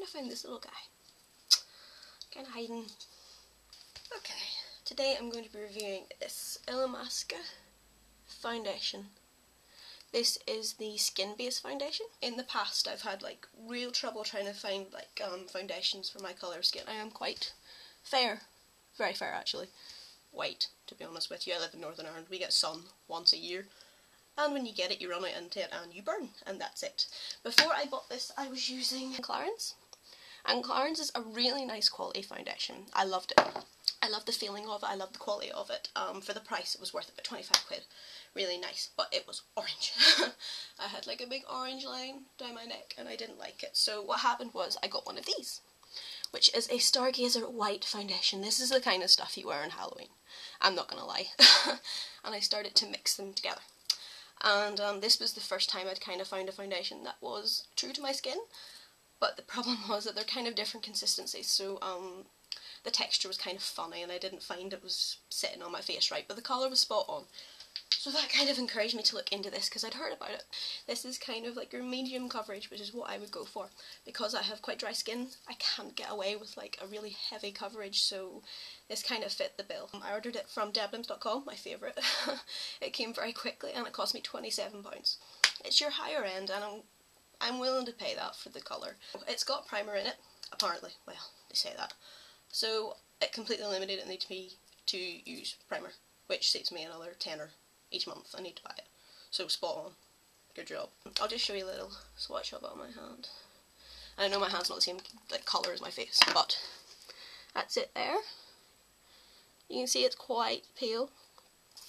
to find this little guy. Kind of hiding. Okay, today I'm going to be reviewing this Illamasqua foundation. This is the Skin Base Foundation. In the past I've had like real trouble trying to find like foundations for my colour of skin. I am quite fair, very fair actually. White, to be honest with you. I live in Northern Ireland, we get sun once a year. And when you get it, you run out into it and you burn, and that's it. Before I bought this, I was using Clarins. And Clarins is a really nice quality foundation. I loved it. I love the feeling of it, I love the quality of it. For the price, it was worth about 25 quid. Really nice, but it was orange. I had like a big orange line down my neck and I didn't like it. So what happened was I got one of these, which is a Stargazer white foundation. This is the kind of stuff you wear on Halloween. I'm not gonna lie. And I started to mix them together. And this was the first time I'd kind of found a foundation that was true to my skin. But the problem was that they're kind of different consistencies, so the texture was kind of funny and I didn't find it was sitting on my face right, but the colour was spot on. So that kind of encouraged me to look into this because I'd heard about it. This is kind of like your medium coverage, which is what I would go for. Because I have quite dry skin, I can't get away with like a really heavy coverage, so this kind of fit the bill. I ordered it from Debenhams.com, my favourite. It came very quickly and it cost me £27. It's your higher end and I'm willing to pay that for the colour. It's got primer in it, apparently. Well, they say that. So it completely eliminated me to use primer, which saves me another tenner each month. I need to buy it. So spot on. Good job. I'll just show you a little swatch of it on my hand. I know my hand's not the same like colour as my face, but that's it there. You can see it's quite pale.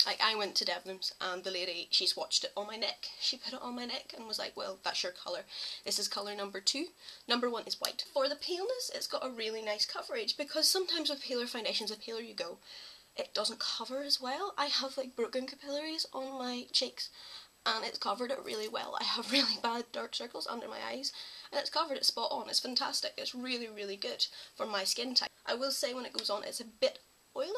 Like, I went to Debenhams and the lady, she swatched it on my neck. She put it on my neck and was like, well, that's your colour. This is colour number 2. Number 1 is white. For the paleness, it's got a really nice coverage, because sometimes with paler foundations, the paler you go, it doesn't cover as well. I have like broken capillaries on my cheeks and it's covered it really well. I have really bad dark circles under my eyes and it's covered it spot on. It's fantastic. It's really, really good for my skin type. I will say when it goes on, it's a bit oily.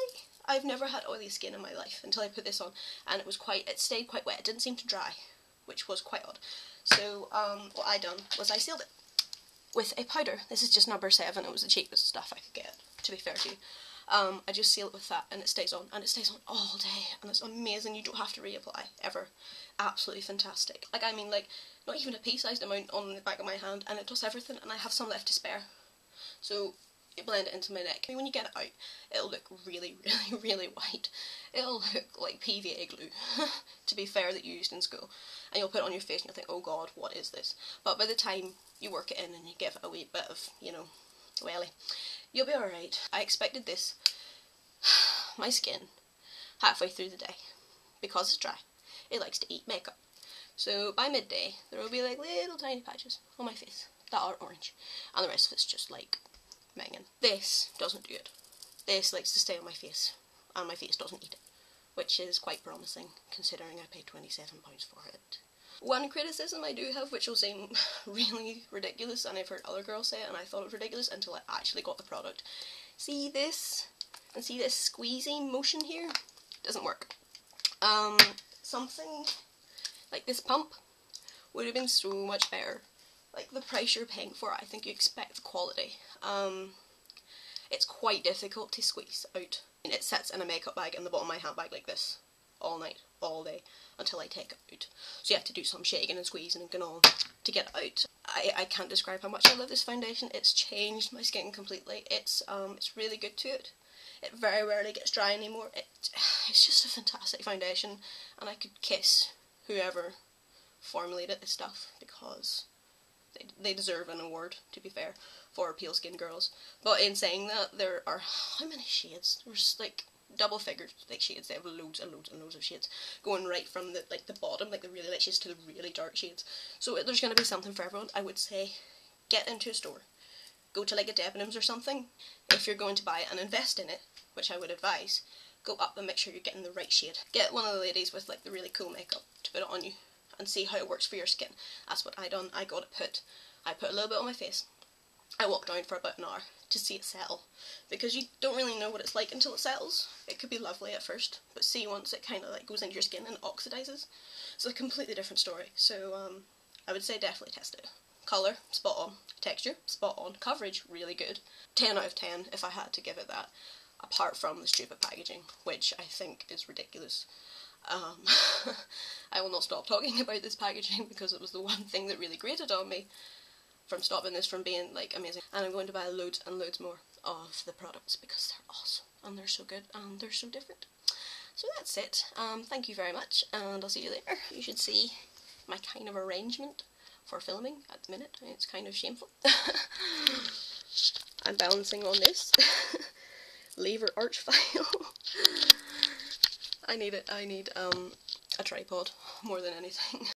I've never had oily skin in my life until I put this on, and it stayed quite wet. It didn't seem to dry, which was quite odd. So what I done was I sealed it with a powder. This is just number 7. It was the cheapest stuff I could get, to be fair to you. I just seal it with that and it stays on, and it stays on all day, and it's amazing. You don't have to reapply ever. Absolutely fantastic. Like, I mean, like, not even a pea-sized amount on the back of my hand, and it does everything, and I have some left to spare. So you blend it into my neck. I mean, when you get it out, it'll look really, really, really white. It'll look like PVA glue, to be fair, that you used in school. And you'll put it on your face and you'll think, oh god, what is this? But by the time you work it in and you give it a wee bit of, you know, welly, you'll be alright. I expected this, my skin, halfway through the day, because it's dry. It likes to eat makeup. So by midday, there will be like little tiny patches on my face that are orange, and the rest of it's just like minging. This doesn't do it. This likes to stay on my face, and my face doesn't eat it, which is quite promising considering I paid £27 for it. One criticism I do have, which will seem really ridiculous, and I've heard other girls say it and I thought it was ridiculous until I actually got the product. See this? And see this squeezy motion here? Doesn't work. Something like this pump would have been so much better. Like, the price you're paying for it, I think you expect the quality. It's quite difficult to squeeze out. And it sits in a makeup bag in the bottom of my handbag like this, all night, all day, until I take it out. So you have to do some shaking and squeezing and going on to get it out. I can't describe how much I love this foundation. It's changed my skin completely. It's really good to it. It very rarely gets dry anymore. It's just a fantastic foundation, and I could kiss whoever formulated this stuff, because they deserve an award, to be fair, for pale skin girls. But in saying that, there are, how many shades? There's like double figures like shades. They have loads and loads and loads of shades, going right from the bottom, like the really light shades, to the really dark shades. So there's going to be something for everyone. I would say get into a store. Go to like a Debenhams or something. If you're going to buy it and invest in it, which I would advise, go up and make sure you're getting the right shade. Get one of the ladies with like the really cool makeup to put it on you and see how it works for your skin. That's what I done. I got it put. I put a little bit on my face. I walked around for about an hour to see it settle, because you don't really know what it's like until it settles. It could be lovely at first, but see, once it kind of like goes into your skin and oxidizes, it's a completely different story. So I would say definitely test it. Colour, spot on. Texture, spot on. Coverage, really good. 10 out of 10 if I had to give it that. Apart from the stupid packaging, which I think is ridiculous. I will not stop talking about this packaging because it was the one thing that really grated on me from stopping this from being like amazing. And I'm going to buy loads and loads more of the products because they're awesome and they're so good and they're so different. So that's it. Thank you very much, and I'll see you later. You should see my kind of arrangement for filming at the minute. It's kind of shameful. I'm balancing on this lever arch file. I need a tripod more than anything.